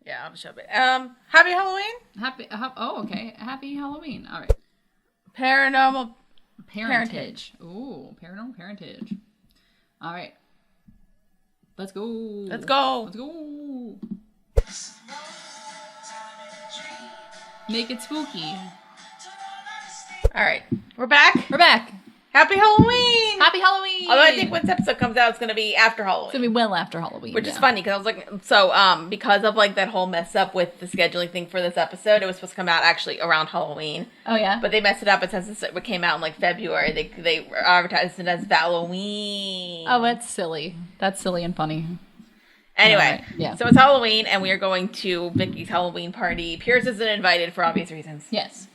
Yeah, I'll show it. Happy Halloween. Okay. Happy Halloween. All right. Paranormal Parentage. Ooh, Paranormal Parentage. All right. Let's go. Let's go. Make it spooky. All right, we're back. Happy Halloween. Happy Halloween. Although I think when this episode comes out, it's going to be after Halloween. It's going to be well after Halloween. Which is funny, because I was like, because of, like, that whole mess up with the scheduling thing for this episode, it was supposed to come out actually around Halloween. Oh, yeah? But they messed it up, and since it came out in, like, February, they advertised it as Halloween. Oh, that's silly. That's silly and funny. Anyway, right. Yeah. So it's Halloween, and we are going to Vicky's Halloween party. Pierce isn't invited for obvious reasons. Yes.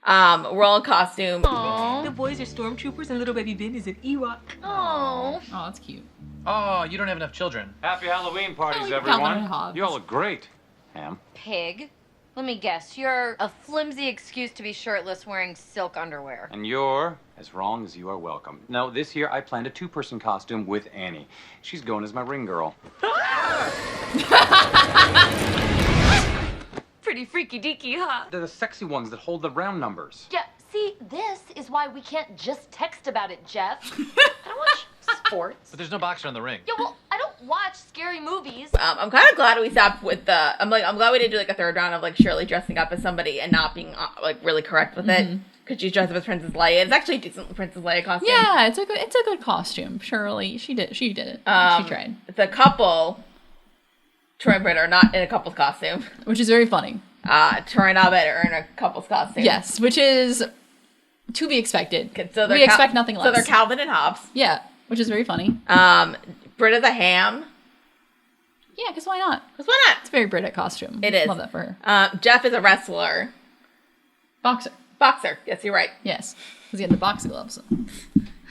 We're all in costume. Aww. The boys are stormtroopers and little baby Ben is an Ewok. Aww. Oh, that's cute. Oh, you don't have enough children. Happy Halloween parties, like everyone. You all look great. Ham. Pig. Let me guess, you're a flimsy excuse to be shirtless wearing silk underwear. And you're as wrong as you are welcome. No, this year I planned a two-person costume with Annie. She's going as my ring girl. Pretty freaky deaky, huh? They're the sexy ones that hold the round numbers. Yeah, see, this is why we can't just text about it, Jeff. I don't watch sports. But there's no boxer in the ring. Yeah, well, I don't watch scary movies. I'm kind of glad we stopped with I'm glad we didn't do like a third round of like Shirley dressing up as somebody and not being like really correct with it. Because she's dressed up as Princess Leia. It's actually a decent Princess Leia costume. Yeah, it's a good costume. Shirley, she did it. She tried. The couple, Troy and Britt, are not in a couple's costume. Which is very funny. Troy and Abed are in a couple's costume. Yes, which is to be expected. So we expect nothing less. So they're Calvin and Hobbes. Yeah, which is very funny. Britt is a ham. Yeah, because why not? Because why not? It's a very Brit costume. It is. Love that for her. Jeff is a wrestler. Boxer. Yes, you're right. Yes, because he had the boxing gloves.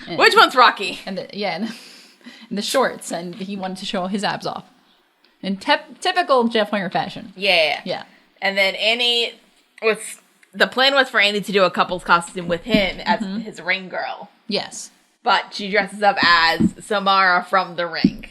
And, which one's Rocky? And the shorts, and he wanted to show his abs off. In typical Jeff Winger fashion. Yeah. Yeah. And then the plan was for Annie to do a couple's costume with him as his ring girl. Yes. But she dresses up as Samara from The Ring.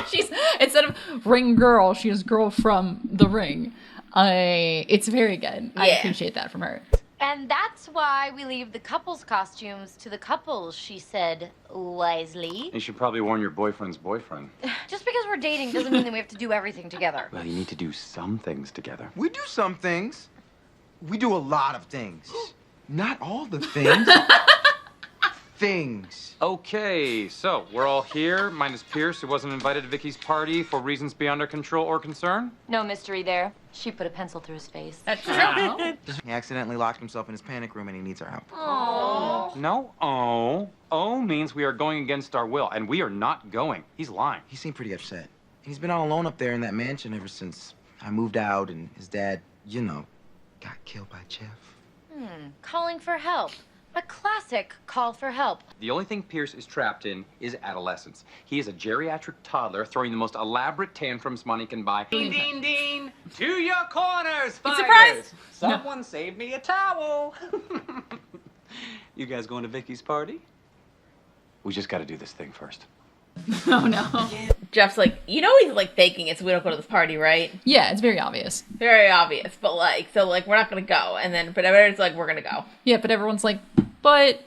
She's instead of ring girl, she is girl from The Ring. It's very good. Yeah. I appreciate that from her. And that's why we leave the couples' costumes to the couples, she said wisely. You should probably warn your boyfriend's boyfriend. Just because we're dating doesn't mean that we have to do everything together. Well, you need to do some things together. We do some things. We do a lot of things. Not all the things. Things. Okay, so we're all here, minus Pierce, who wasn't invited to Vicky's party for reasons beyond our control or concern. No mystery there. She put a pencil through his face. That's true. He accidentally locked himself in his panic room and he needs our help. Aww. No, oh means we are going against our will, and we are not going. He's lying. He seemed pretty upset. He's been all alone up there in that mansion ever since I moved out and his dad, got killed by Jeff. Calling for help. A classic call for help. The only thing Pierce is trapped in is adolescence. He is a geriatric toddler throwing the most elaborate tantrums money can buy. Ding, ding, ding! To your corners, fighters! Surprise! Someone save me a towel! You guys going to Vicky's party? We just got to do this thing first. Oh, no. Jeff's like, he's like faking it so we don't go to this party, right? Yeah, it's very obvious. Very obvious. But we're not going to go. And then, but everyone's like, we're going to go. Yeah, but everyone's like, but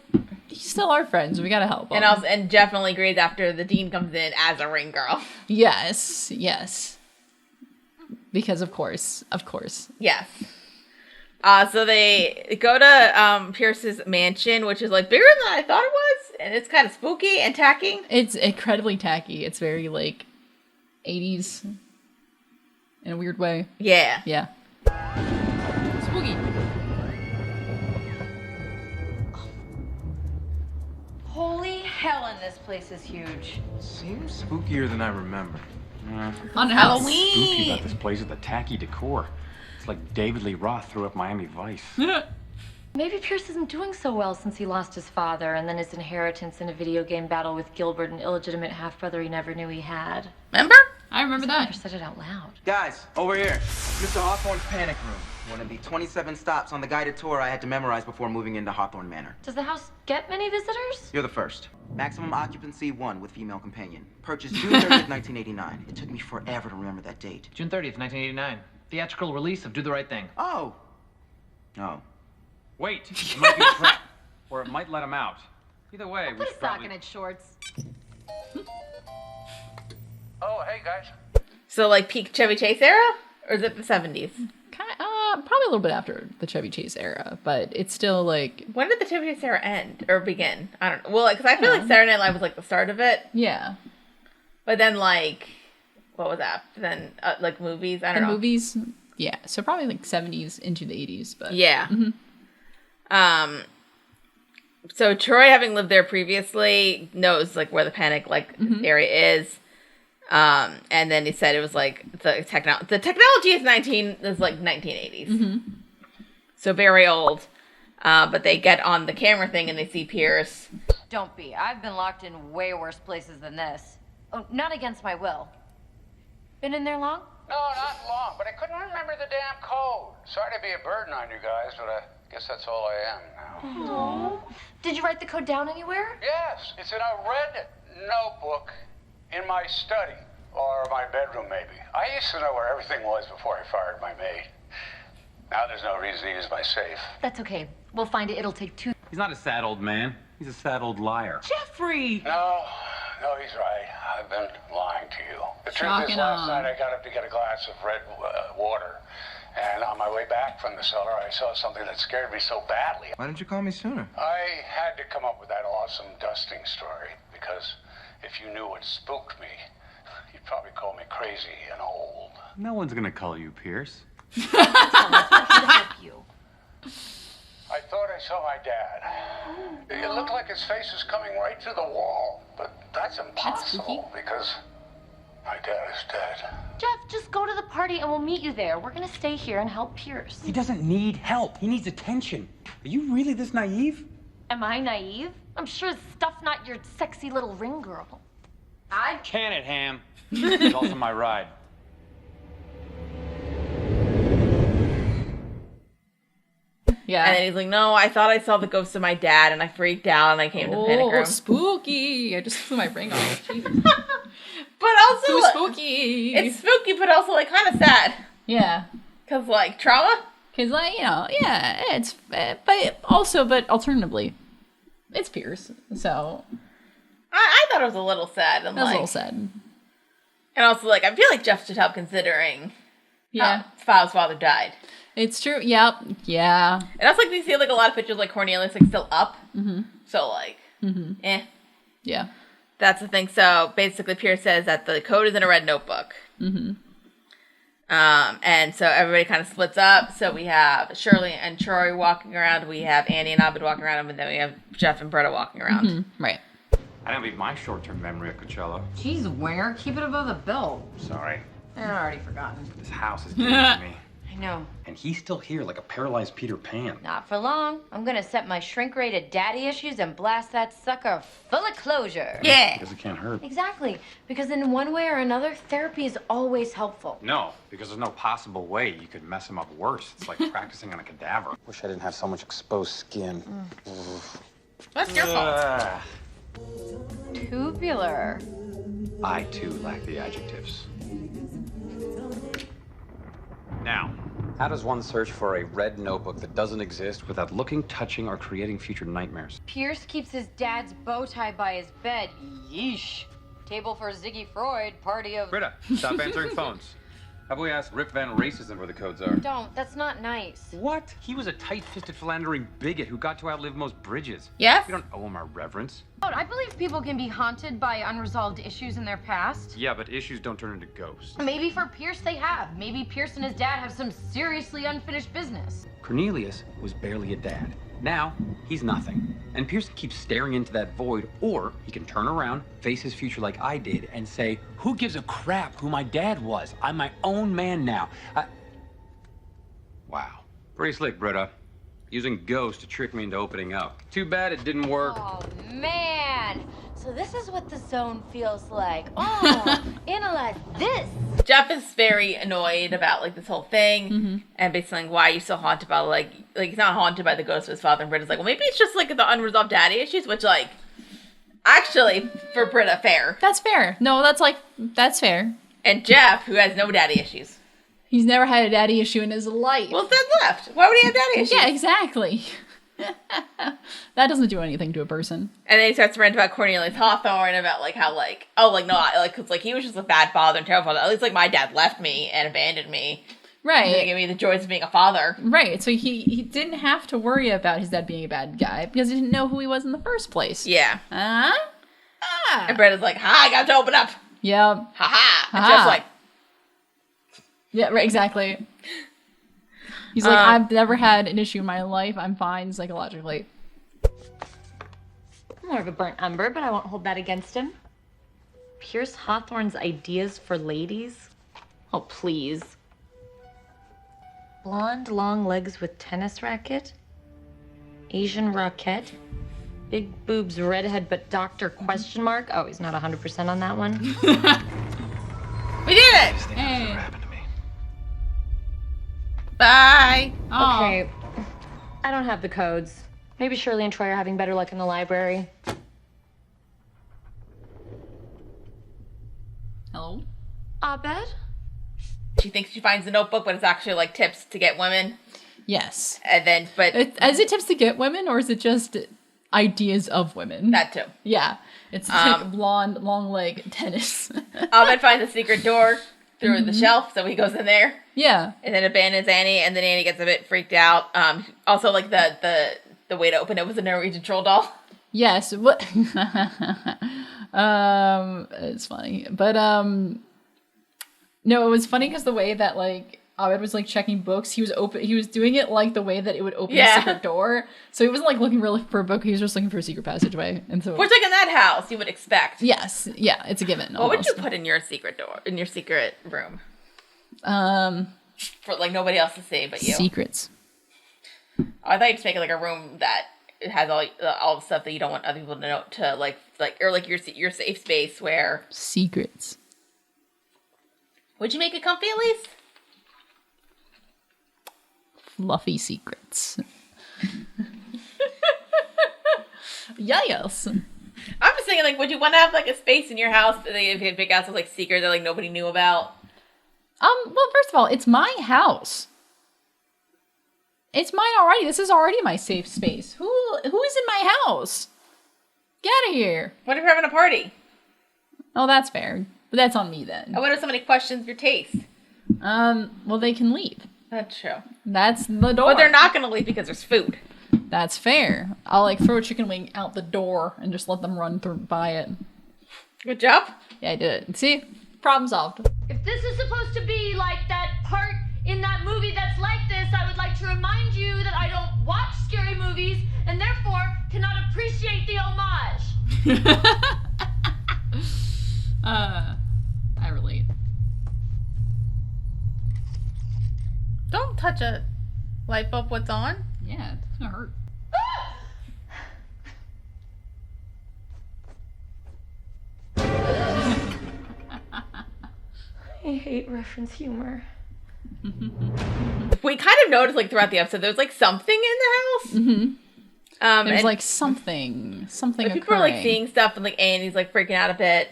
he's still our friends. We got to help him. And Jeff only agrees after the dean comes in as a ring girl. Yes. Because of course. Yes. So they go to Pierce's mansion, which is like bigger than I thought it was, and it's kind of spooky and tacky. It's incredibly tacky. It's very like 80s in a weird way. Yeah. Yeah. Spooky. Holy Helen, this place is huge. Seems spookier than I remember. On Spooky Halloween. about this place is the tacky decor. It's like David Lee Roth threw up Miami Vice. Maybe Pierce isn't doing so well since he lost his father and then his inheritance in a video game battle with Gilbert, an illegitimate half-brother he never knew he had. Remember? I remember I that. said it out loud. Guys, over here. Mr. Hawthorne's panic room. One of the 27 stops on the guided tour I had to memorize before moving into Hawthorne Manor. Does the house get many visitors? You're the first. Maximum occupancy 1 with female companion. Purchased June 30th, 1989. It took me forever to remember that date. June 30th, 1989. Theatrical release of Do the Right Thing. Oh. Oh. Wait, it might be a trap. Or it might let him out. Either way, we Put a should sock probably... in its shorts. Oh, hey, guys. So, like, peak Chevy Chase era? Or is it the 70s? Probably a little bit after the Chevy Chase era, but it's still like... When did the Chevy Chase era end? Or begin? I don't know. Well, because I feel like Saturday Night Live was, like, the start of it. Yeah. But then, like, what was that? Then, like, movies? I don't know. Movies, yeah. So probably, like, 70s into the 80s, but... Yeah. So Troy, having lived there previously, knows, like, where the panic, like, area is. And then he said it was like the technology is like 1980s, so very old. But they get on the camera thing and they see Pierce. Don't be. I've been locked in way worse places than this. Oh, not against my will. Been in there long? No, not long, but I couldn't remember the damn code. Sorry to be a burden on you guys, but I guess that's all I am now. Oh. Did you write the code down anywhere? Yes, it's in a red notebook in my study, or my bedroom maybe. I used to know where everything was before I fired my maid. Now there's no reason to use my safe. That's okay. We'll find it. It'll take 2. He's not a sad old man. He's a sad old liar. Jeffrey! No, he's right. I've been lying to you. The truth Shocking is, last on. night I got up to get a glass of red water. And on my way back from the cellar, I saw something that scared me so badly. Why didn't you call me sooner? I had to come up with that awesome dusting story, because if you knew what spooked me, you'd probably call me crazy and old. No one's gonna call you Pierce. Help you. I thought I saw my dad. It looked like his face was coming right through the wall, but that's impossible because my dad is dead. Jeff, just go to the party and we'll meet you there. We're gonna stay here and help Pierce. He doesn't need help. He needs attention. Are you really this naive? Am I naive? I'm sure stuff not your sexy little ring girl. Can it, Ham? It's also my ride. Yeah. And then he's like, no, I thought I saw the ghost of my dad, and I freaked out, and I came to the panic room. Spooky! I just threw my ring off. Jesus. But also, So spooky! it's spooky, but also, like, kind of sad. Yeah. Because, like, trauma? Because, like, you know, yeah, it's... but alternatively, it's Pierce, so... I thought it was a little sad. And, That was like, a little sad. And also, like, I feel like Jeff should help considering Yeah. how his father died. It's true. Yep. Yeah. And also, like, we see, like, a lot of pictures, like, Cornelius, like, still up. So, like, Yeah. That's the thing. So, basically, Pierce says that the code is in a red notebook. And so everybody kind of splits up. So we have Shirley and Troy walking around. We have Andy and Abed walking around. And then we have Jeff and Britta walking around. Right. I didn't leave my short-term memory at Coachella. Jeez, where? Keep it above the belt. Sorry. I've already forgotten. This house is getting to me. I know. And he's still here like a paralyzed Peter Pan. Not for long. I'm gonna set my shrink-rated daddy issues and blast that sucker full of closure. Yeah. Because it can't hurt. Exactly. Because in one way or another, therapy is always helpful. No, because there's no possible way you could mess him up worse. It's like practicing on a cadaver. Wish I didn't have so much exposed skin. That's your fault. Tubular. I, too, lack the adjectives. Now, how does one search for a red notebook that doesn't exist without looking, touching, or creating future nightmares? Pierce keeps his dad's bow tie by his bed. Yeesh. Table for Ziggy Freud, party of... Britta, stop answering phones. How about we ask Rip Van Racism where the codes are? Don't. That's not nice. What? He was a tight-fisted, philandering bigot who got to outlive most bridges. Yes? We don't owe him our reverence. I believe people can be haunted by unresolved issues in their past. Yeah, but issues don't turn into ghosts. Maybe for Pierce they have. Maybe Pierce and his dad have some seriously unfinished business. Cornelius was barely a dad. Now, he's nothing. And Pearson keeps staring into that void, or he can turn around, face his future like I did, and say, who gives a crap who my dad was? I'm my own man now. Wow. Pretty slick, Britta. Using ghosts to trick me into opening up. Too bad it didn't work. Oh, man. So this is what the zone feels like. Oh, analyze this. Jeff is very annoyed about like this whole thing, and basically like, why are you so haunted by like he's not haunted by the ghost of his father. And Britta's like, well, maybe it's just like the unresolved daddy issues, which like actually for Britta fair. That's fair. No, that's fair. And Jeff, who has no daddy issues. He's never had a daddy issue in his life. Well, then left. Why would he have daddy issues? Yeah, exactly. That doesn't do anything to a person. And then he starts to rant about Cornelius Hawthorne, about like how like, oh, like no, like cause like he was just a bad father and terrible father. At least like my dad left me and abandoned me. Right. And didn't give me the joys of being a father. Right. So he didn't have to worry about his dad being a bad guy because he didn't know who he was in the first place. Yeah. And Bretta's like, ha, I got to open up. Yeah. Ha ha. And Jeff's like, yeah, right, exactly. He's like, I've never had an issue in my life. I'm fine psychologically. More of a burnt umber, but I won't hold that against him. Pierce Hawthorne's ideas for ladies? Oh, please. Blonde, long legs with tennis racket? Asian rocket? Big boobs, redhead, but doctor question mark? Oh, he's not 100% on that one. we did it! Hey. Bye. Okay. I don't have the codes. Maybe Shirley and Troy are having better luck in the library. Hello? Abed? She thinks she finds the notebook, but it's actually like tips to get women. Yes. And then, but... Is it tips to get women, or is it just ideas of women? That too. Yeah. It's like blonde, long leg tennis. Abed finds a secret door through the shelf, so he goes in there. Yeah. And then abandons Annie, and then Annie gets a bit freaked out. Also, like, the way to open it was a Norwegian troll doll. Yes. What? It's funny. But, no, it was funny because the way that, like, Abed was, like, checking books, he was doing it, like, the way that it would open a secret door. So he wasn't, like, looking really for a book, he was just looking for a secret passageway. And so... Which, like, in that house, you would expect. Yes. Yeah, it's a given. What would you put in your secret door, in your secret room? For, like, nobody else to see but you. Secrets. Oh, I thought you'd just make it, like, a room that it has all the stuff that you don't want other people to know, to, like or, like, your safe space where... Secrets. Would you make it comfy, at least? Fluffy secrets. Yes. I'm just thinking, like, would you want to have, like, a space in your house that you can pick out some, like, secret that, like, nobody knew about? Well, first of all, it's my house. It's mine already. This is already my safe space. Who is in my house? Get out of here. What if you're having a party? Oh, that's fair. But that's on me then. What if somebody questions your taste? Well, they can leave. That's true. That's the door. But they're not going to leave because there's food. That's fair. I'll, like, throw a chicken wing out the door and just let them run by it. Good job. Yeah, I did it. See? Problem solved. If this is supposed to be like that part in that movie that's like this, I would like to remind you that I don't watch scary movies and therefore cannot appreciate the homage. I relate. Don't touch a light bulb. What's on? Yeah, it's gonna hurt. I hate reference humor. We kind of noticed, like, throughout the episode, there's, like, something in the house. Mm-hmm. There's, like, something like, people are, like, seeing stuff, and, like, Annie's, like, freaking out a bit.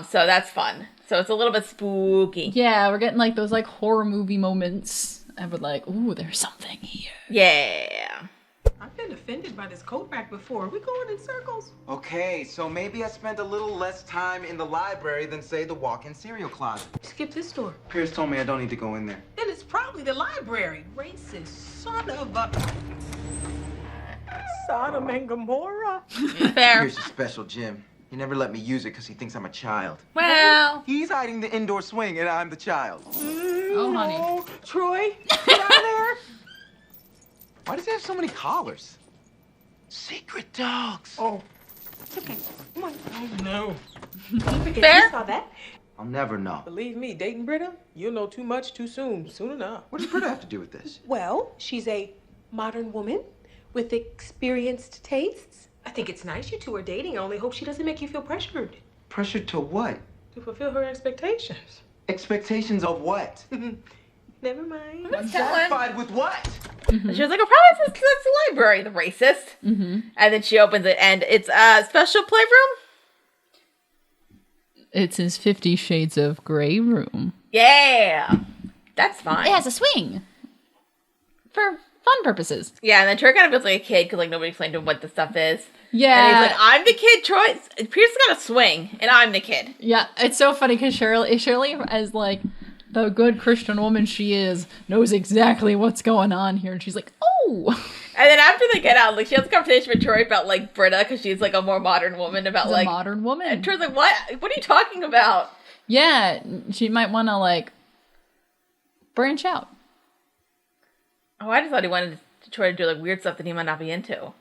So that's fun. So it's a little bit spooky. Yeah, we're getting, like, those, like, horror movie moments. I would like, ooh, there's something here. Yeah. I've been offended by this coat rack before. We're going in circles. Okay, so maybe I spent a little less time in the library than, say, the walk-in cereal closet. Skip this door. Pierce told me I don't need to go in there. Then it's probably the library. Racist son of a... Sodom and Gomorrah. Fair. Pierce's special gym. He never let me use it because he thinks I'm a child. Well... He's hiding the indoor swing, and I'm the child. Oh, honey. Troy, get out of there. Why does he have so many collars? Secret dogs. Oh, it's okay. Come on. Oh, no. Fair. You saw that? I'll never know. Believe me, dating Britta, you'll know too much too soon. Soon enough. What does Britta have to do with this? Well, she's a modern woman with experienced tastes. I think it's nice you two are dating. I only hope she doesn't make you feel pressured. Pressure to what? To fulfill her expectations. Expectations of what? Never mind. I'm satisfied with what? Mm-hmm. She was like, "Oh, probably it's the library, the racist." Mm-hmm. And then she opens it, and it's a special playroom. It's his 50 Shades of Grey room. Yeah, that's fine. It has a swing for fun purposes. Yeah, and then Troy kind of feels like a kid because like nobody explained to him what the stuff is. Yeah, and he's like, "I'm the kid, Troy. Pierce's got a swing, and I'm the kid." Yeah, it's so funny because Shirley, as like the good Christian woman she is, knows exactly what's going on here, and she's like, "Oh." And then after they get out, like she has a conversation with Troy about like Britta because she's like a more modern woman about She's like a modern woman. And Troy's like, "What? What are you talking about?" Yeah, she might want to like branch out. Oh, I just thought he wanted to try to do like weird stuff that he might not be into.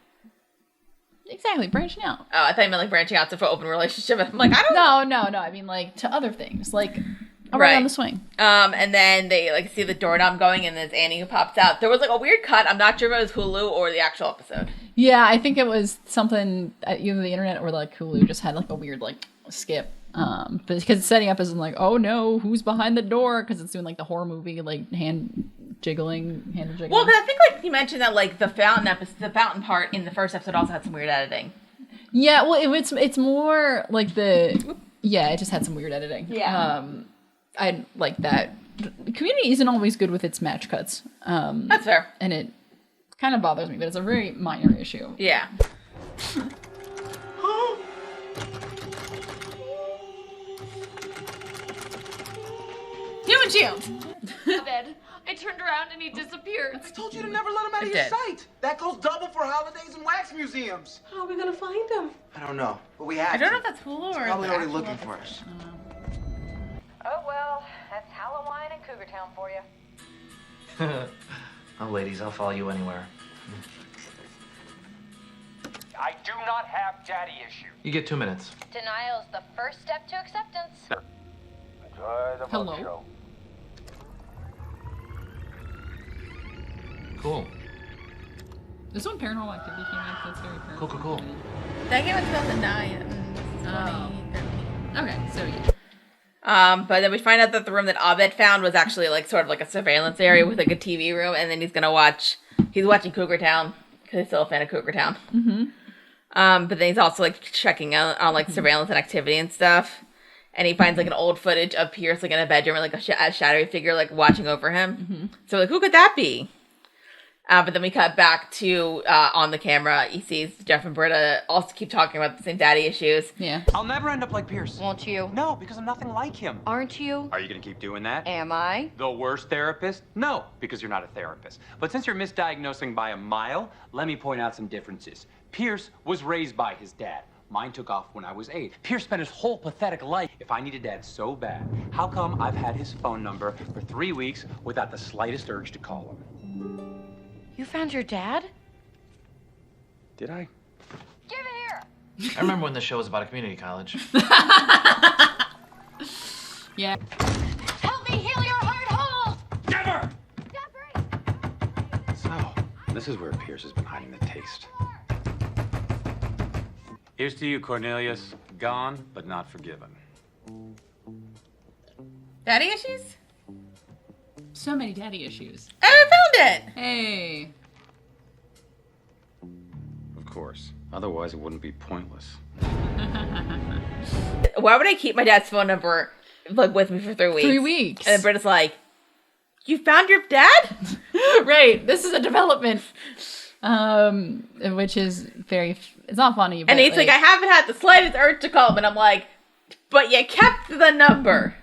Exactly, branching out. Oh, I thought you meant like branching out to an open relationship. I'm like, I don't No. I mean like to other things, like around the swing. And then they like see the doorknob going, and there's Annie who pops out. There was like a weird cut. I'm not sure if it was Hulu or the actual episode. Yeah, I think it was something either the internet or like Hulu just had like a weird like skip. But because it's setting up as in like, oh no, who's behind the door? Because it's doing like the horror movie like handle jiggling. Well, because I think like you mentioned that like the fountain part in the first episode also had some weird editing. Yeah, well, it's more like it just had some weird editing. Yeah. I like that. Community isn't always good with its match cuts. That's fair. And it kind of bothers me, but it's a very minor issue. Yeah. Human shield. Bed. I turned around and he disappeared. I told you to never let him out of your sight. That goes double for holidays and wax museums. How are we gonna find him? I don't know, but we have I don't to. know if that's Hulu or Probably the already actual looking episode. for us. Oh, well, that's Halloween and Cougar Town for you. Oh, ladies, I'll follow you anywhere. I do not have daddy issues. You get 2 minutes. Denial's the first step to acceptance. Enjoy the Hello? show. Cool. This one Paranormal Activity came out. That's very paranormal. Cool. That came in 2009. Okay, so yeah. But then we find out that the room that Abed found was actually like sort of like a surveillance area with like a TV room, and then he's watching Cougar Town because he's still a fan of Cougar Town. Mm-hmm. But then he's also like checking out on like surveillance and activity and stuff, and he finds like an old footage of Pierce like in a bedroom and like a shadowy figure like watching over him. Mm-hmm. So like, who could that be? But then we cut back to on the camera. He sees Jeff and Britta also keep talking about the same daddy issues. Yeah. I'll never end up like Pierce. Won't you? No, because I'm nothing like him. Aren't you? Are you gonna keep doing that? Am I? The worst therapist? No, because you're not a therapist. But since you're misdiagnosing by a mile, let me point out some differences. Pierce was raised by his dad. Mine took off when I was 8. Pierce spent his whole pathetic life. If I needed dad so bad, how come I've had his phone number for 3 weeks without the slightest urge to call him? You found your dad? Did I? Give it here! I remember when the show was about a community college. Yeah. Help me heal your heart hole! Never! Jeffrey! So, this is where Pierce has been hiding the taste. Here's to you, Cornelius. Gone, but not forgiven. Daddy issues? So many daddy issues. I found it! Hey. Of course. Otherwise, it wouldn't be pointless. Why would I keep my dad's phone number like with me for 3 weeks? 3 weeks. And then Britta's like, "You found your dad?" Right. This is a development. Which is it's not funny. But And he's like, "I haven't had the slightest urge to call him," and I'm like, "But you kept the number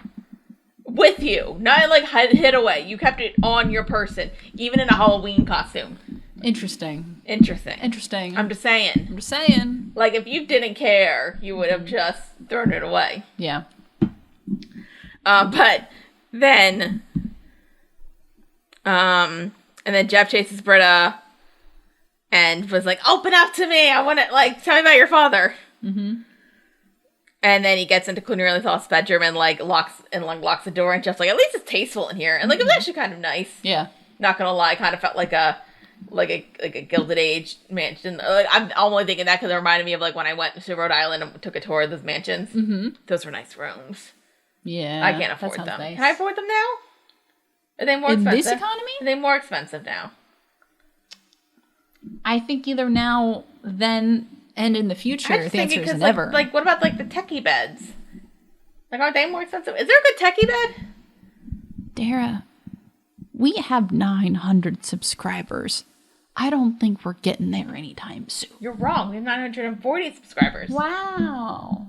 with you, not like hid away. You kept it on your person, even in a Halloween costume." Interesting. I'm just saying. Like, if you didn't care, you would have just thrown it away. Yeah. But then, and then Jeff chases Britta and was like, "Open up to me. I want to, like, tell me about your father." Mm-hmm. And then he gets into Cornelius' bedroom and locks the door. And Jeff's like, "At least it's tasteful in here." And like, it was actually kind of nice. Yeah. Not gonna lie, kind of felt like a like a Gilded Age mansion. Like, I'm only thinking that because it reminded me of like when I went to Rhode Island and took a tour of those mansions. Mm-hmm. Those were nice rooms. Yeah, I can't afford them. Nice. Can I afford them now? Are they more in expensive? this economy? Are they more expensive now? I think either now, then, and in the future. The answer is never. Like, what about like the techie beds? Like, aren't they more expensive? Is there a good techie bed? Dara, we have 900 subscribers. I don't think we're getting there anytime soon. You're wrong. We have 940 subscribers. Wow.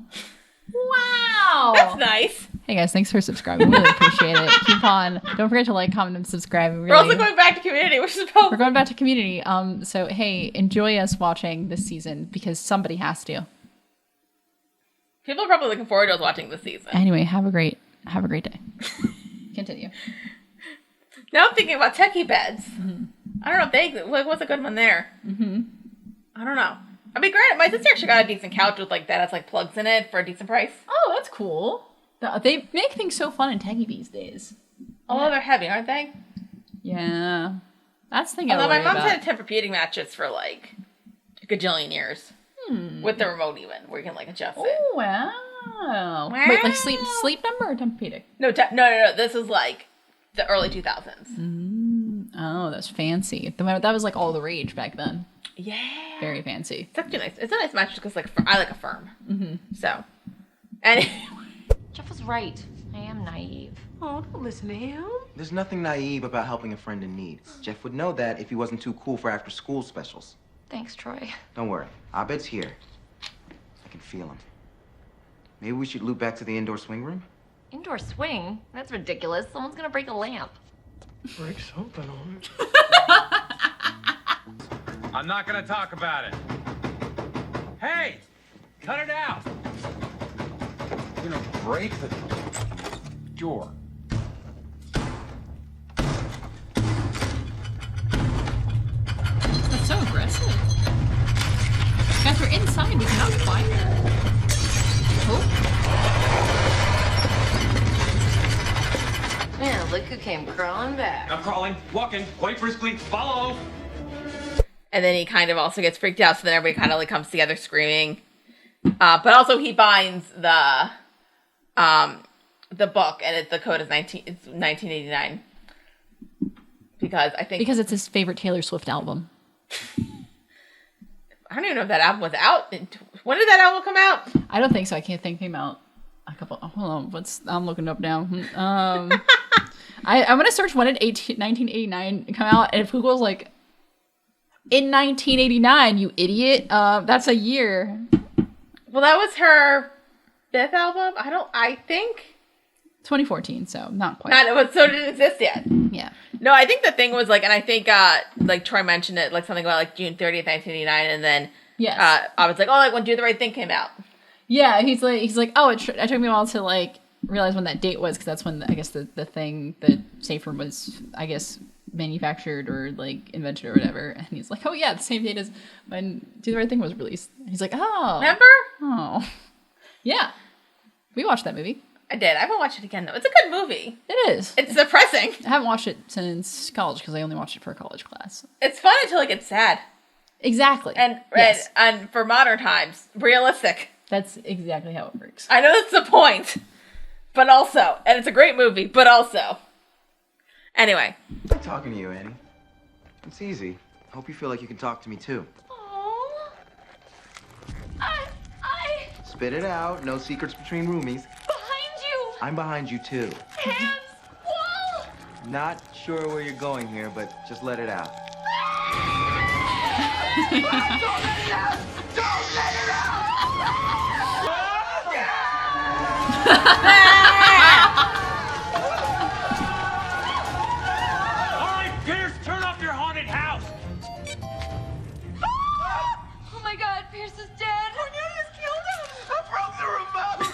Wow. That's nice. Hey guys, thanks for subscribing. We really appreciate it. Keep on. Don't forget to like, comment, and subscribe. We're also going back to community, which is probably... We're going back to community. So hey, enjoy us watching this season because somebody has to. People are probably looking forward to us watching this season. Anyway, have a great day. Continue. Now I'm thinking about techie beds. Mm-hmm. I don't know if what's a good one there. Mm-hmm. I don't know. I mean, granted, my sister actually got a decent couch with like that has like plugs in it for a decent price. Oh, that's cool. They make things so fun in techie these days. Although they're heavy, aren't they? Yeah. That's the thing. Although my mom's had a Tempur-Pedic mattress for like a gajillion years. With the remote even, where you can like adjust it. Oh, wow. Wait, like sleep number or Tempur-Pedic? No. This is like the early 2000s. Oh, that's fancy. That was like all the rage back then. Yeah. Very fancy. It's actually nice. It's a nice mattress because like I like a firm. Mm-hmm. So, anyway. Jeff was right. I am naive. Oh, don't listen to him. There's nothing naive about helping a friend in need. Jeff would know that if he wasn't too cool for after-school specials. Thanks, Troy. Don't worry. Abed's here. I can feel him. Maybe we should loop back to the indoor swing room? Indoor swing? That's ridiculous. Someone's gonna break a lamp. Break something on it. I'm not gonna talk about it. Hey, cut it out. You're gonna break the door. That's so aggressive. Guys, we're inside. We cannot fire. Oh. Man, look who came crawling back. I'm crawling, walking, quite briskly. Follow. And then he kind of also gets freaked out, so then everybody kind of like comes together screaming. But also he finds the book, and the code is 1989. Because it's his favorite Taylor Swift album. I don't even know if that album was out. When did that album come out? I don't think so. I can't think it came out a couple. Hold on, I'm looking up now. I'm gonna search when did 1989 come out, and if Google's like in 1989, you idiot, that's a year. Well, that was her fifth album. I think 2014, so not quite. So it didn't exist yet. Yeah. No, I think the thing was like, and I think like Troy mentioned it, like something about like June 30th, 1989, and then I was like, oh, like when Do the Right Thing came out. Yeah, he's like, oh, it took me a while to like realize when that date was, because that's when I guess the thing, the safe room was, I guess, manufactured or like invented or whatever. And he's like, oh yeah, the same date as when Do the Right Thing was released. And he's like, oh, remember? Oh, yeah, we watched that movie. I did. I haven't watched it again though. It's a good movie. It is. It's depressing. I haven't watched it since college because I only watched it for a college class. It's fun until it gets sad. Exactly. And for modern times, realistic. That's exactly how it works. I know that's the point, but also, and it's a great movie, but also. Anyway. I'm talking to you, Annie. It's easy. I hope you feel like you can talk to me too. Oh, Spit it out. No secrets between roomies. behind you. I'm behind you too. Hands, wall. Not sure where you're going here, but just let it out. Don't let it out. Don't let it out. All right, Pierce, turn off your haunted house. Oh my God, Pierce is dead. Cornelius killed him. I broke the remote.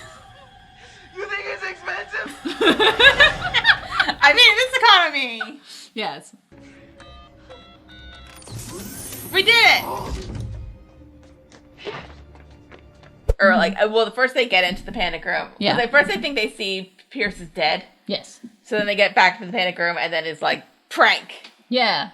You think it's expensive? I mean, in this economy. Yes. We did it. Or like, well, the first they get into the panic room. Yeah. Like first they think they see Pierce is dead. Yes. So then they get back to the panic room, and then it's like prank. Yeah.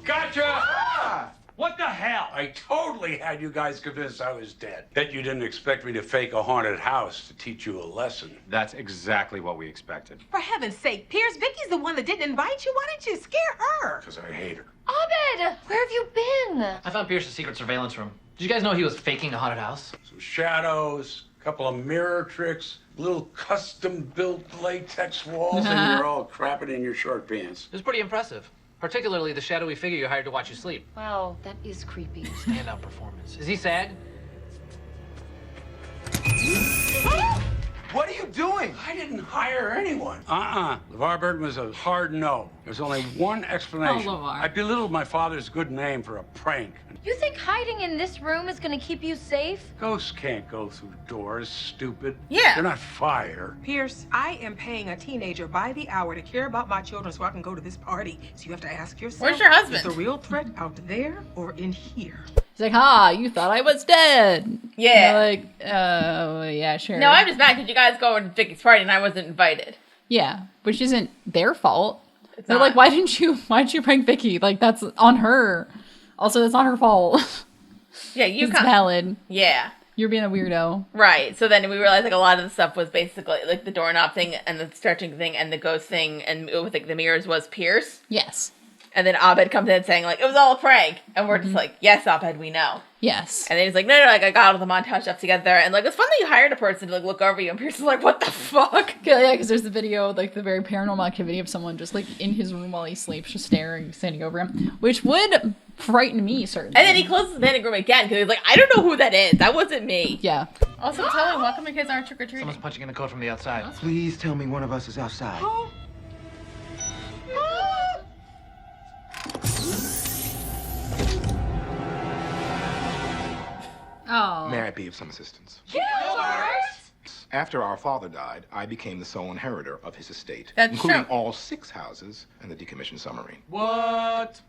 Gotcha! Ah! What the hell? I totally had you guys convinced I was dead. Bet you didn't expect me to fake a haunted house to teach you a lesson. That's exactly what we expected. For heaven's sake, Pierce, Vicky's the one that didn't invite you. Why didn't you scare her? Because I hate her. Abed, where have you been? I found Pierce's secret surveillance room. Did you guys know he was faking a haunted house? Some shadows, a couple of mirror tricks, little custom-built latex walls, and you're all crapping in your short pants. It was pretty impressive. Particularly the shadowy figure you hired to watch you sleep. Wow, that is creepy. Standout performance. Is he SAG? What are you doing? I didn't hire anyone. LeVar Burton was a hard no. There's only one explanation. Oh, LeVar. I belittled my father's good name for a prank. You think hiding in this room is gonna keep you safe? Ghosts can't go through doors, stupid. Yeah. They're not fire. Pierce, I am paying a teenager by the hour to care about my children so I can go to this party. So you have to ask yourself, Where's your husband? is the real threat out there or in here? He's like, "Ha, you thought I was dead." Yeah. You're like, yeah, sure. No, I'm just mad because you guys go to Vicky's party and I wasn't invited. Yeah, which isn't their fault. It's They're not. like, why'd you prank Vicky? Like, that's on her. Also, that's not her fault. Yeah, you It's can't. valid. Yeah. You're being a weirdo. Right. So then we realized like a lot of the stuff was basically like the doorknob thing and the stretching thing and the ghost thing and with like the mirrors was Pierce. Yes. And then Abed comes in saying like it was all a prank, and we're just like, yes, Abed, we know. Yes. And then he's like, no, like I got all the montage stuff together, and like it's fun that you hired a person to like look over you, and Pierce is like, what the fuck? Yeah, because there's the video, like the very paranormal activity of someone just like in his room while he sleeps, just standing over him, which would frighten me certainly. And then he closes the panic room again because he's like, I don't know who that is. That wasn't me. Yeah. Also, tell him why come your kids aren't trick or treating? Someone's punching in the code from the outside. Please tell me one of us is outside. Oh. May I be of some assistance? Gilbert! After our father died, I became the sole inheritor of his estate, That's including true. all 6 houses and the decommissioned submarine. What?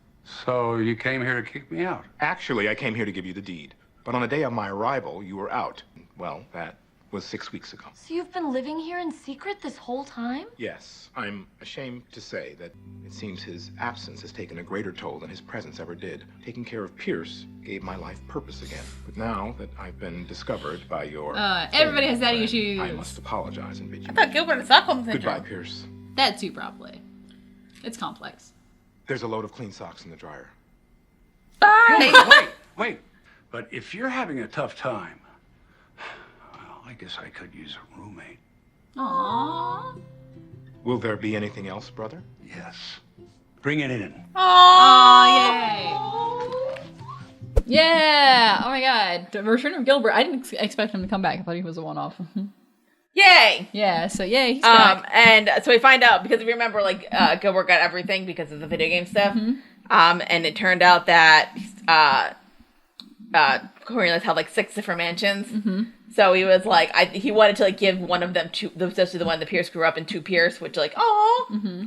So you came here to kick me out? Actually, I came here to give you the deed. But on the day of my arrival, you were out. Well, that was 6 weeks ago. So you've been living here in secret this whole time? Yes, I'm ashamed to say that it seems his absence has taken a greater toll than his presence ever did. Taking care of Pierce gave my life purpose again. But now that I've been discovered by your... Everybody has daddy friend, issues. I must apologize and bid you I thought Gilbert had Stockholm syndrome. goodbye, Pierce. That too, probably. It's complex. There's a load of clean socks in the dryer. Bye. Wait. But if you're having a tough time, well, I guess I could use a roommate. Aww. Will there be anything else, brother? Yes. Bring it in. Oh, yay. Yeah. Oh my god. The Return of Gilbert. I didn't expect him to come back. I thought he was a one-off. Yay! Yeah, so yay, he's back. And so we find out, because if you remember, like, Gilbert got everything because of the video game stuff. And it turned out that Cornelius had like 6 different mansions. So he was like, he wanted to like give one of them to, especially the one that Pierce grew up in, to Pierce, which like, oh.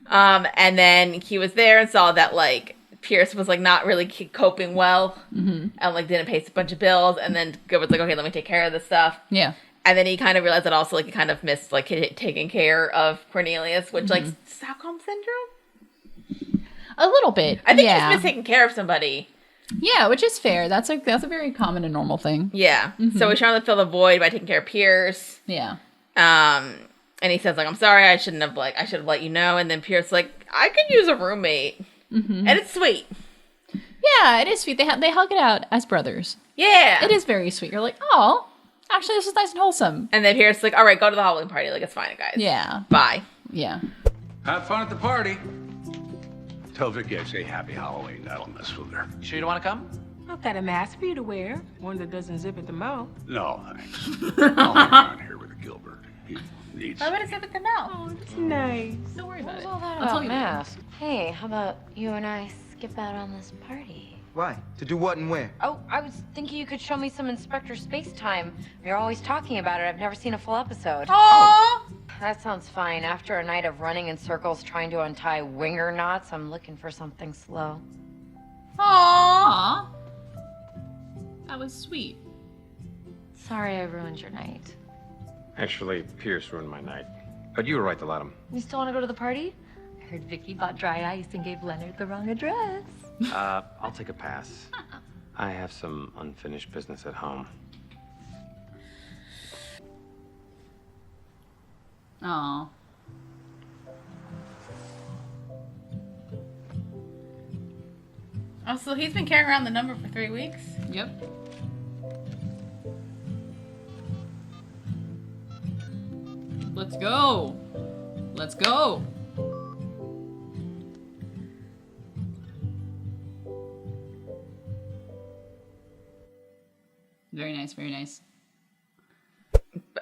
And then he was there and saw that like Pierce was like not really coping well, and like didn't pay a bunch of bills. And then Gilbert's like, okay, let me take care of this stuff. Yeah. And then he kind of realized that also like he kind of missed like taking care of Cornelius, which like Stockholm syndrome. A little bit. I think yeah. he's missed taking care of somebody. Yeah, which is fair. That's a very common and normal thing. Yeah. So he's trying to fill the void by taking care of Pierce. Yeah. And he says like, I'm sorry, I should have let you know. And then Pierce like, I could use a roommate. And it's sweet. Yeah, it is sweet. They hug it out as brothers. Yeah. It is very sweet. You're like, oh, actually, this is nice and wholesome. And then Pierce like, all right, go to the Halloween party. Like, it's fine, guys. Yeah. Bye. Yeah. Have fun at the party. Tell Vicky I say happy Halloween. That'll mess with her. You sure you don't want to come? I've got a mask for you to wear. One that doesn't zip at the mouth. No, thanks. I'll hang around here with Gilbert. He needs... Why would it zip at the mouth? Oh, that's nice. Don't worry about it. All that I'll tell about you mask. Hey, how about you and I skip out on this party? Why? To do what and where? Oh, I was thinking you could show me some Inspector Space Time. You're always talking about it. I've never seen a full episode. Aww. That sounds fine. After a night of running in circles trying to untie winger knots, I'm looking for something slow. Aww. That was sweet. Sorry I ruined your night. Actually, Pierce ruined my night. But you were right to let him. You still want to go to the party? I heard Vicky bought dry ice and gave Leonard the wrong address. I'll take a pass. I have some unfinished business at home. Aw. Oh, so he's been carrying around the number for 3 weeks? Yep. Let's go. Let's go. Very nice, very nice.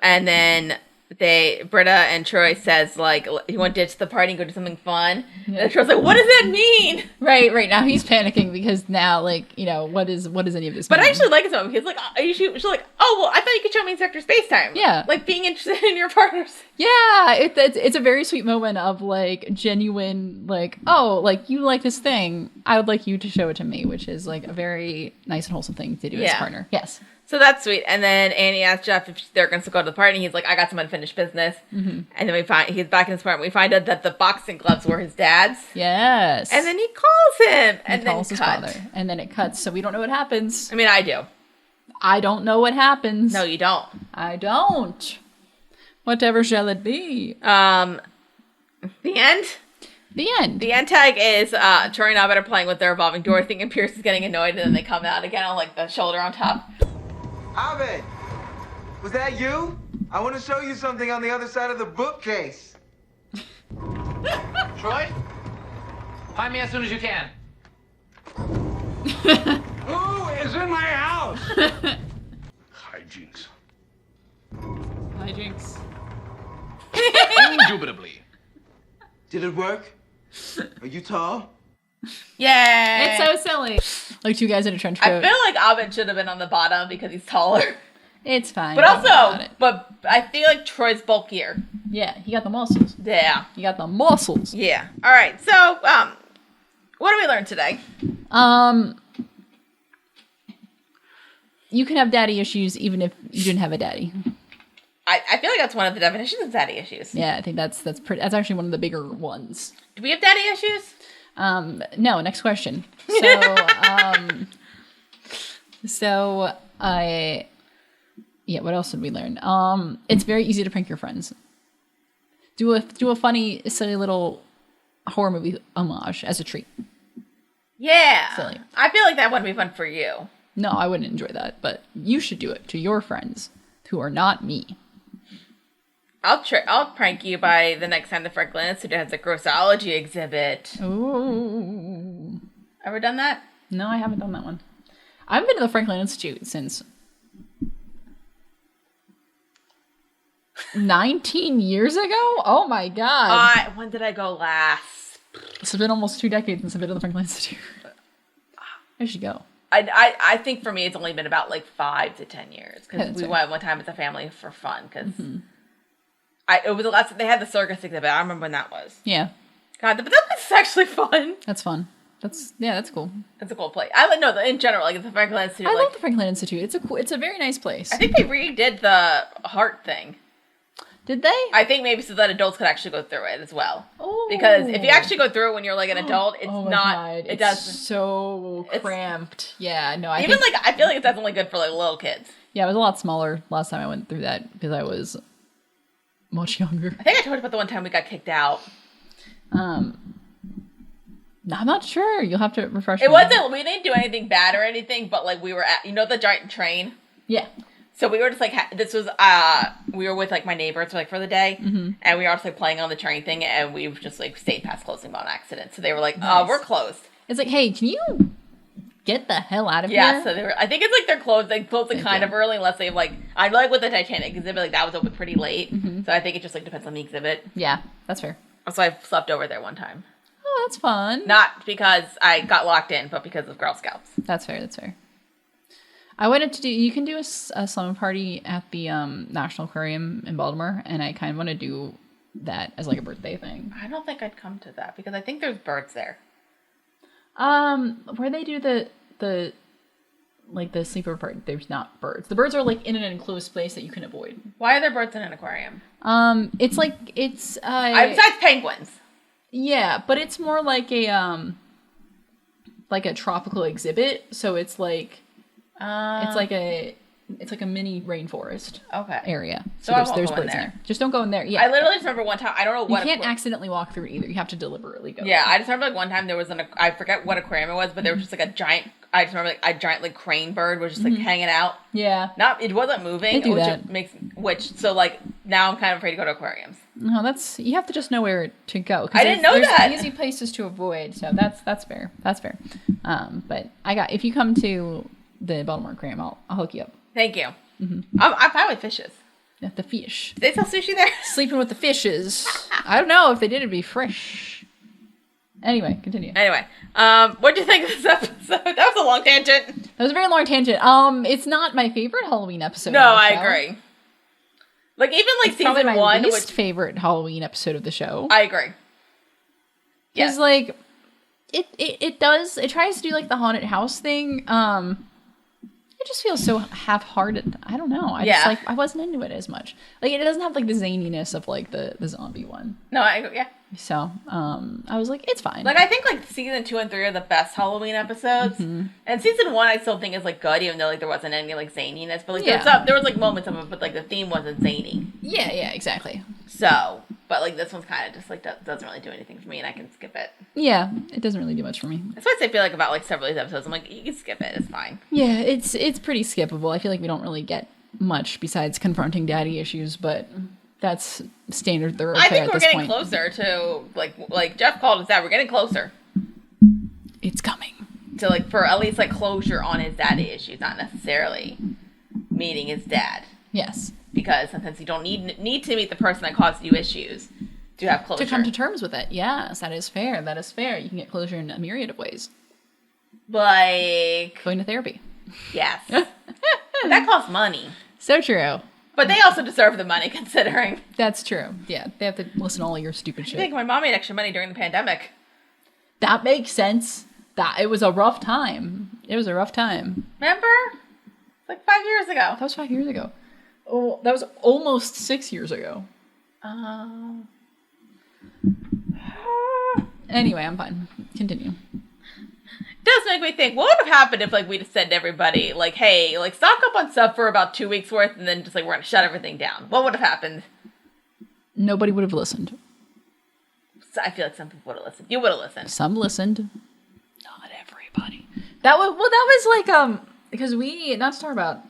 And then Britta and Troy says, like, you want to ditch the party and go do something fun? Yeah. And Troy's like, what does that mean? Right now he's panicking because now, like, you know, what is any of this But mean? I actually like his moment because, like, she's like, oh, well, I thought you could show me Sector Space Time. Yeah. Like, being interested in your partners. Yeah, it's a very sweet moment of, like, genuine, like, oh, like, you like this thing, I would like you to show it to me, which is, like, a very nice and wholesome thing to do as a partner. Yes. So that's sweet. And then Annie asks Jeff if they're going to go to the party. He's like, I got some unfinished business. Mm-hmm. And then he's back in his apartment. We find out that the boxing gloves were his dad's. Yes. And then he calls him. And then calls his father. And then it cuts, so we don't know what happens. I mean, I do. I don't know what happens. No, you don't. I don't. Whatever shall it be? The end? The end. The end tag is Troy and Abed are playing with their revolving door, thinking Pierce is getting annoyed, and then they come out again on, like, the shoulder on top. Abed, was that you? I want to show you something on the other side of the bookcase. Troy? Find me as soon as you can. Who is in my house? Hijinks. Hijinks. Indubitably. Did it work? Are you tall? Yay! It's so silly. Like two guys in a trench coat. I feel like Abed should have been on the bottom because he's taller. It's fine. But also, but I feel like Troy's bulkier. Yeah, he got the muscles. Yeah. He got the muscles. Yeah. All right. So, what did we learn today? You can have daddy issues even if you didn't have a daddy. I feel like that's one of the definitions of daddy issues. Yeah, I think that's actually one of the bigger ones. Do we have daddy issues? No, next question. So, what else did we learn? It's very easy to prank your friends. Do a funny, silly little horror movie homage as a treat. Yeah. Silly. I feel like that wouldn't be fun for you. No, I wouldn't enjoy that, but you should do it to your friends who are not me. I'll prank you by the next time the Franklin Institute has a grossology exhibit. Ooh. Ever done that? No, I haven't done that one. I haven't been to the Franklin Institute since 19 years ago? Oh my god. When did I go last? It's been almost 2 decades since I've been to the Franklin Institute. I should go. I think for me it's only been about like 5 to 10 years because we went one time as a family for fun because it was the last they had the circus exhibit. I remember when that was. Yeah. God, but that was actually fun. That's fun. That's cool. It's a cool place. I know in general, like the Franklin Institute. I love the Franklin Institute. It's a very nice place. I think they redid the heart thing. Did they? I think maybe so that adults could actually go through it as well. Oh. Because if you actually go through it when you're like an adult, it's oh my not. God. It does so cramped. Yeah, no. I feel like it's definitely good for like little kids. Yeah, it was a lot smaller last time I went through that because I was much younger. I think I told you about the one time we got kicked out. I'm not sure. You'll have to refresh. We didn't do anything bad or anything, but like we were at the giant train. Yeah. So we were just like this was we were with like my neighbors like for the day, and we were also like playing on the train thing, and we just like stayed past closing on accident. So they were like, Nice. we're closed. It's like, hey, can you get the hell out of here? Yeah. So they were. I think it's like they're closed. They closed it kind of early, unless they like. I like with the Titanic exhibit, like that was open pretty late. So I think it just like depends on the exhibit. Yeah, that's fair. So I slept over there one time. Oh, that's fun. Not because I got locked in, but because of Girl Scouts. That's fair. That's fair. I wanted to do. You can do a slumber party at the National Aquarium in Baltimore, and I kind of want to do that as like a birthday thing. I don't think I'd come to that because I think there's birds there. Where they do the sleeper party, there's not birds. The birds are like in an enclosed space that you can avoid. Why are there birds in an aquarium? Besides penguins. Yeah, but it's more like a tropical exhibit. So it's like it's like a mini rainforest area. So there's birds in there. Just don't go in there. Yeah. I literally just remember one time, I don't know what. You can't accidentally walk through it either. You have to deliberately go. Yeah, I just remember like one time there was I forget what aquarium it was, but there was just like a giant, I just remember like a giant like crane bird was just like hanging out. Yeah. It wasn't moving. They do that. So like now I'm kind of afraid to go to aquariums. No, you have to just know where to go. I didn't know that. There's easy places to avoid, so that's fair. That's fair. But if you come to the Baltimore Aquarium, I'll hook you up. Thank you. I'm fine with fishes. Yeah, the fish. Do they sell sushi there? Sleeping with the fishes. I don't know. If they did, it'd be fresh. Anyway, continue. Anyway, what do you think of this episode? That was a long tangent. That was a very long tangent. It's not my favorite Halloween episode. No, I agree. Like even like it's season my one, least favorite Halloween episode of the show. I agree. Because like it tries to do like the haunted house thing. It just feels so half-hearted. I don't know. I wasn't into it as much. Like, it doesn't have, like, the zaniness of, like, the zombie one. No, yeah. So, I was like, it's fine. Like, I think, like, season 2 and 3 are the best Halloween episodes. And season 1 I still think is, like, good, even though, like, there wasn't any, like, zaniness. But, like, there was, like, moments of it, but, like, the theme wasn't zany. Yeah, exactly. So, but, like, this one's kind of just, like, doesn't really do anything for me, and I can skip it. Yeah, it doesn't really do much for me. That's what I feel like about, like, several of these episodes. I'm like, you can skip it, it's fine. Yeah, it's pretty skippable. I feel like we don't really get much besides confronting daddy issues, but that's standard thoroughfare. I think we're getting closer to, like Jeff called us that, we're getting closer. It's coming. To, like, for at least, like, closure on his daddy issues, not necessarily meeting his dad. Yes. Because sometimes you don't need to meet the person that caused you issues to have closure. To come to terms with it. Yes, that is fair. That is fair. You can get closure in a myriad of ways. Like going to therapy. Yes. That costs money. So true. But they also deserve the money, considering. That's true. Yeah, they have to listen to all your stupid shit. I think my mom made extra money during the pandemic. That makes sense. It was a rough time. It was a rough time. Remember? Like 5 years ago. That was 5 years ago. Oh, that was almost 6 years ago. Anyway, I'm fine. Continue. It does make me think, what would have happened if, like, we just said to everybody, like, hey, like, stock up on stuff for about 2 weeks worth, and then just, like, we're gonna shut everything down? What would have happened? Nobody would have listened. I feel like some people would have listened. You would have listened. Some listened. Not everybody. That was like, because we, not to talk about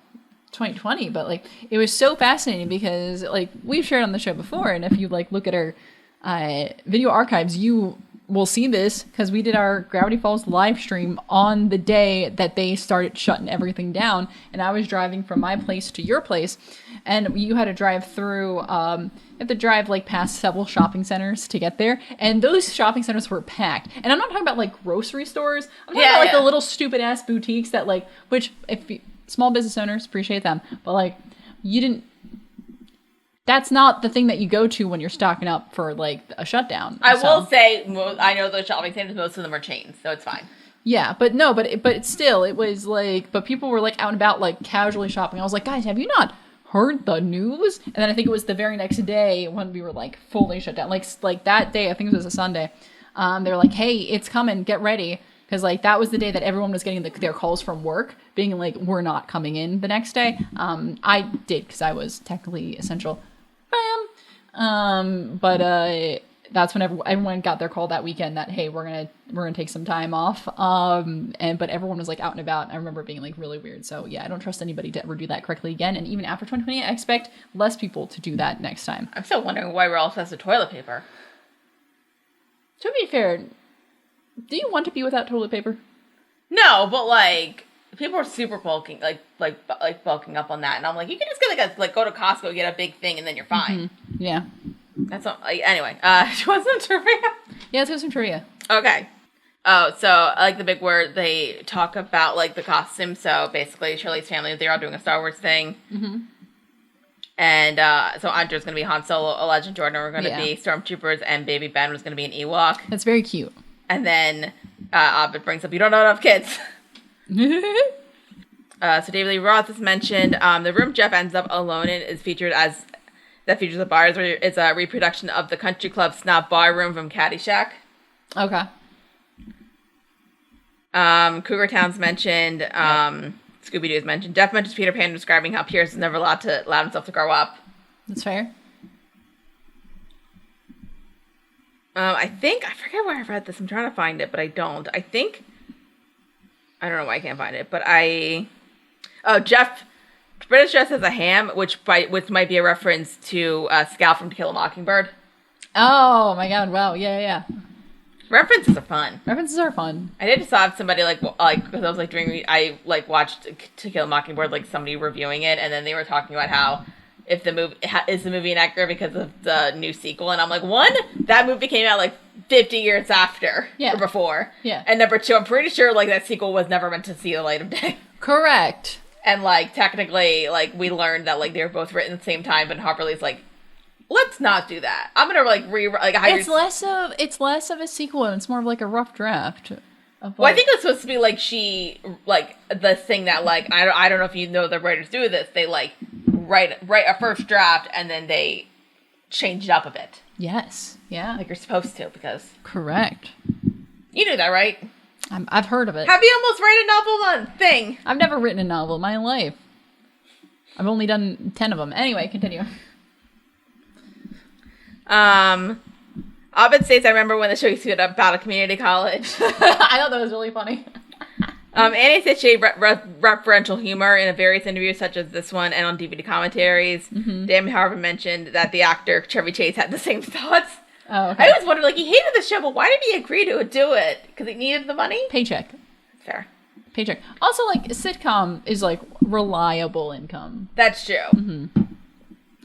2020, but, like, it was so fascinating because, like, we've shared on the show before, and if you, like, look at our video archives, you will see this because we did our Gravity Falls live stream on the day that they started shutting everything down, and I was driving from my place to your place, and you had to drive through, you have to drive, like, past several shopping centers to get there, and those shopping centers were packed. And I'm not talking about, like, grocery stores. I'm talking about, like, the little stupid-ass boutiques that, like, which, small business owners, appreciate them, but, like, that's not the thing that you go to when you're stocking up for, like, a shutdown. I will say, I know those shopping centers, most of them are chains, so it's fine. Yeah, but no, but still, it was, like, but people were, like, out and about, like, casually shopping. I was like, guys, have you not heard the news? And then I think it was the very next day when we were, like, fully shut down. Like that day, I think it was a Sunday, they were like, hey, it's coming, get ready. Because, like, that was the day that everyone was getting their calls from work, being like, we're not coming in the next day. I did, because I was technically essential. Bam! But that's when everyone got their call that weekend that, hey, we're gonna take some time off. But everyone was, like, out and about. I remember it being, like, really weird. So, yeah, I don't trust anybody to ever do that correctly again. And even after 2020, I expect less people to do that next time. I'm still wondering why we're all obsessed with toilet paper. To be fair, do you want to be without toilet paper? No, but, like, people are super bulking, like bulking up on that, and I'm like, you can just get go to Costco, get a big thing, and then you're fine. Mm-hmm. Yeah. That's not, anyway, do you want some trivia? Yeah, let's go some trivia. Okay. Oh, so, like, the big word, they talk about, like, the costume, so basically Shirley's family, they're all doing a Star Wars thing. Mm-hmm. And, so Andrew's gonna be Han Solo, Elijah Jordan are gonna be Stormtroopers, and Baby Ben was gonna be an Ewok. That's very cute. And then, Abed brings up, you don't know enough kids. So David Lee Roth is mentioned. The room Jeff ends up alone in is featured as that features the bars, where it's a reproduction of the Country Club Snob Barroom from Caddyshack. Okay. Cougar Town's mentioned. Scooby-Doo is mentioned. Jeff mentions Peter Pan, describing how Pierce is never allowed himself to grow up. That's fair. I forget where I read this. I'm trying to find it, but I don't. I don't know why I can't find it, but Jeff, British dress as a ham, which might be a reference to Scout from To Kill a Mockingbird. Oh my god, wow, yeah. References are fun. I did just have somebody because I was I watched To Kill a Mockingbird, like somebody reviewing it, and then they were talking about how if the movie is the movie inaccurate because of the new sequel, and I'm like, one, that movie came out like 50 years after or before, and number two, I'm pretty sure like that sequel was never meant to see the light of day. Correct. And like technically, like we learned that like they were both written at the same time, but Harper Lee's like, let's not do that. I'm gonna like it's less of a sequel and it's more of like a rough draft. Well, I think it's supposed to be like the thing that like I don't know if you know the writers do this. They like write a first draft and then they change it up a bit. Yes. Yeah. Like you're supposed to because. Correct. You knew that, right? I've heard of it. Have you almost written a novel on thing? I've never written a novel in my life. I've only done 10 of them. Anyway, continue. Abed states, I remember when the show used to be about a community college. I thought that was really funny. Annie said she had referential humor in various interviews such as this one and on DVD commentaries. Mm-hmm. Dan Harvey mentioned that the actor Chevy Chase had the same thoughts. Oh, okay. I always wondered, like, he hated the show, but why did he agree to do it? Because he needed the money? Paycheck. Fair. Paycheck. Also, like, a sitcom is, like, reliable income. That's true. Mm-hmm.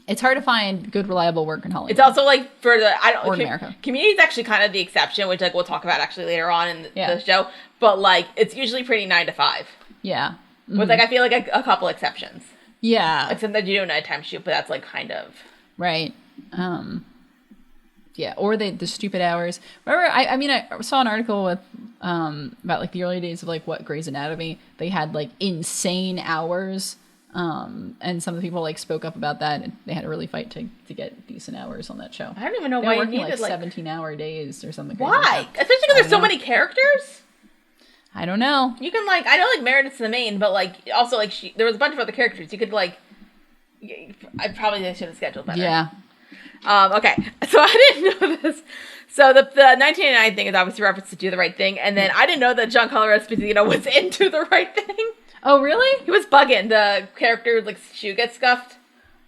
It's hard to find good, reliable work in Hollywood. It's also, like, for the... Or America. Community's actually kind of the exception, which, like, we'll talk about actually later on in the show. But, like, it's usually pretty 9 to 5. Yeah. Mm-hmm. With, like, I feel like a couple exceptions. Yeah. Like, sometimes you do a nighttime shoot, but that's, like, kind of... Right. Yeah, or the stupid hours. Remember, I saw an article with about like the early days of like what Grey's Anatomy. They had like insane hours, and some of the people like spoke up about that. And they had to really fight to get decent hours on that show. I don't even know they why were you working needed like 17-hour days or something. Why? Especially because there's so many characters. I don't know. You can like I know like Meredith's the main, but like also like there was a bunch of other characters. You could like I probably should have scheduled better. Yeah. Okay, so I didn't know this. So the 1989 thing is obviously a reference to Do the Right Thing, and then I didn't know that Giancarlo Esposito was in Do the Right Thing. Oh, really? He was bugging. The character's like shoe gets scuffed.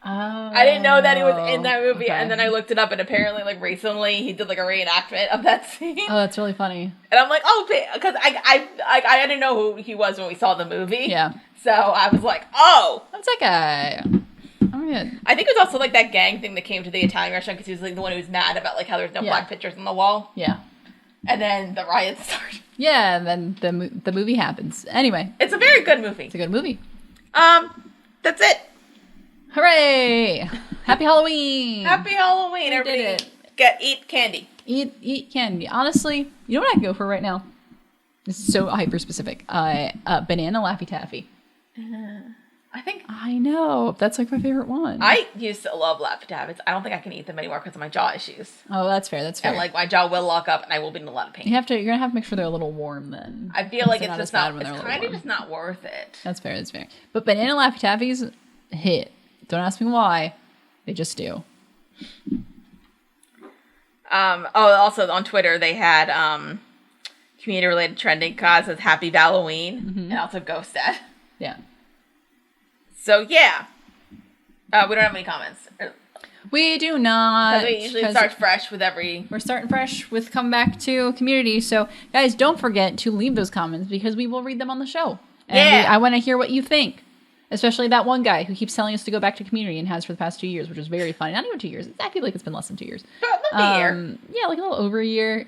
Oh. I didn't know that he was in that movie, and then I looked it up, and apparently, like recently, he did like a reenactment of that scene. Oh, that's really funny. And I'm like, oh, because I didn't know who he was when we saw the movie. Yeah. So I was like, oh, that's that guy. I think it was also like that gang thing that came to the Italian restaurant because he was like the one who was mad about like how there's no black pictures on the wall. Yeah. And then the riots started. Yeah, and then the movie happens. Anyway. It's a very good movie. It's a good movie. That's it. Hooray! Happy Halloween! Happy Halloween, everybody. Eat candy. Eat candy. Honestly, you know what I can go for right now? This is so hyper specific. Banana Laffy Taffy. I know. That's like my favorite one. I used to love Laffy Taffys. I don't think I can eat them anymore because of my jaw issues. Oh, that's fair. That's fair. And like my jaw will lock up and I will be in a lot of pain. You're gonna have to make sure they're a little warm then. I feel like it's just not. It's kind of just not worth it. That's fair. That's fair. But Banana Laffy Taffys hit. Don't ask me why. They just do. Also on Twitter they had community related trending causes Happy Halloween and also Ghost Dad. Yeah. So yeah, we don't have any comments. We do not. We usually start fresh with We're starting fresh with come back to community. So guys, don't forget to leave those comments because we will read them on the show. And I want to hear what you think. Especially that one guy who keeps telling us to go back to community and has for the past 2 years, which is very funny. Not even 2 years. I feel like it's been less than 2 years. A year. Yeah, like a little over a year.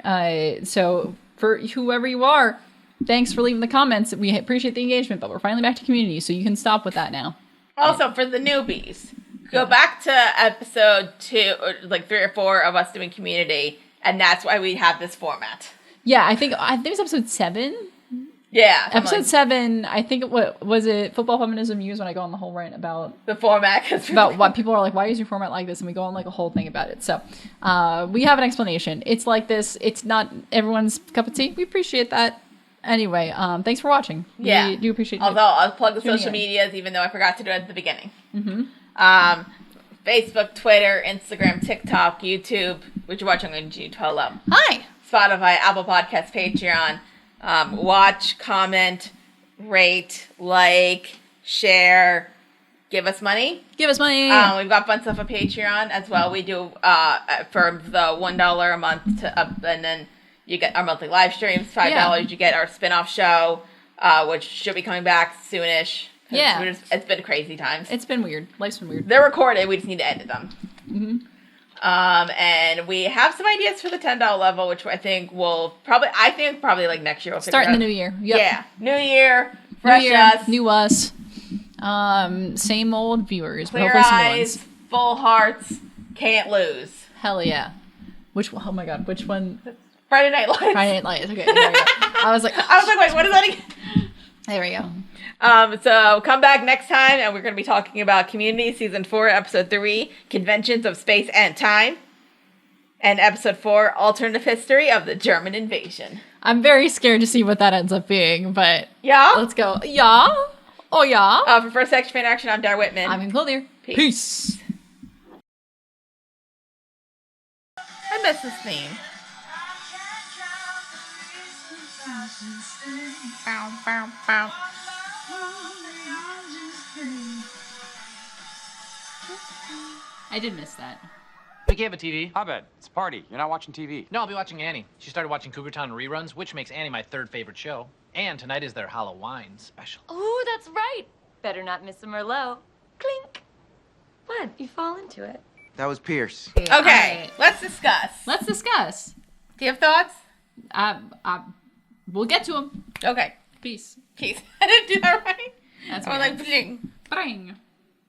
So for whoever you are, thanks for leaving the comments. We appreciate the engagement, but we're finally back to community, so you can stop with that now. Also, for the newbies, go back to episode 2, or like 3 or 4 of us doing community, and that's why we have this format. Yeah, I think it was episode 7. Yeah. Episode 7, I think was it Football Feminism News when I go on the whole rant about the format. About what people are like, why is your format like this? And we go on like a whole thing about it. So we have an explanation. It's like this. It's not everyone's cup of tea. We appreciate that. Anyway, thanks for watching. Yeah. We do appreciate it. Although I'll plug the social medias, even though I forgot to do it at the beginning. Mm-hmm. Facebook, Twitter, Instagram, TikTok, YouTube, which you're watching on YouTube. Hello. Hi. Spotify, Apple Podcasts, Patreon. Watch, comment, rate, like, share, give us money. Give us money. We've got fun stuff on Patreon as well. We do for the $1 a month and then you get our monthly live streams. $5 you get our spin-off show, which should be coming back soonish. Yeah. It's been crazy times. It's been weird. Life's been weird. They're recorded. We just need to edit them. Mm-hmm. And we have some ideas for the $10 level, which I think will probably like next year we'll start in the new year. Yep. Yeah, new year, fresh us, new us, same old viewers, clear but hopefully eyes, some new ones. full hearts, can't lose. Hell yeah! Which one? Oh my god! Which one? Friday Night Lights. Friday Night Lights. Okay, there we go. I was like, wait, what is that again? There we go. So come back next time, and we're going to be talking about Community Season 4, Episode 3, Conventions of Space and Time, and Episode 4, Alternative History of the German Invasion. I'm very scared to see what that ends up being, but yeah, let's go. Yeah. Oh yeah. For First Action Fan Action, I'm Dara Whitman. I'm Clothier. Peace. I miss this theme. Bow, bow, bow. I did miss that. Mickey, have a TV? I bet. It's a party. You're not watching TV. No, I'll be watching Annie. She started watching Cougar Town reruns, which makes Annie my 3rd favorite show. And tonight is their Halloween special. Oh, that's right. Better not miss a Merlot. Clink. What? You fall into it. That was Pierce. Okay, let's discuss. Do you have thoughts? We'll get to them. Okay. Peace. I didn't do that right. That's I was like, bling. Bring.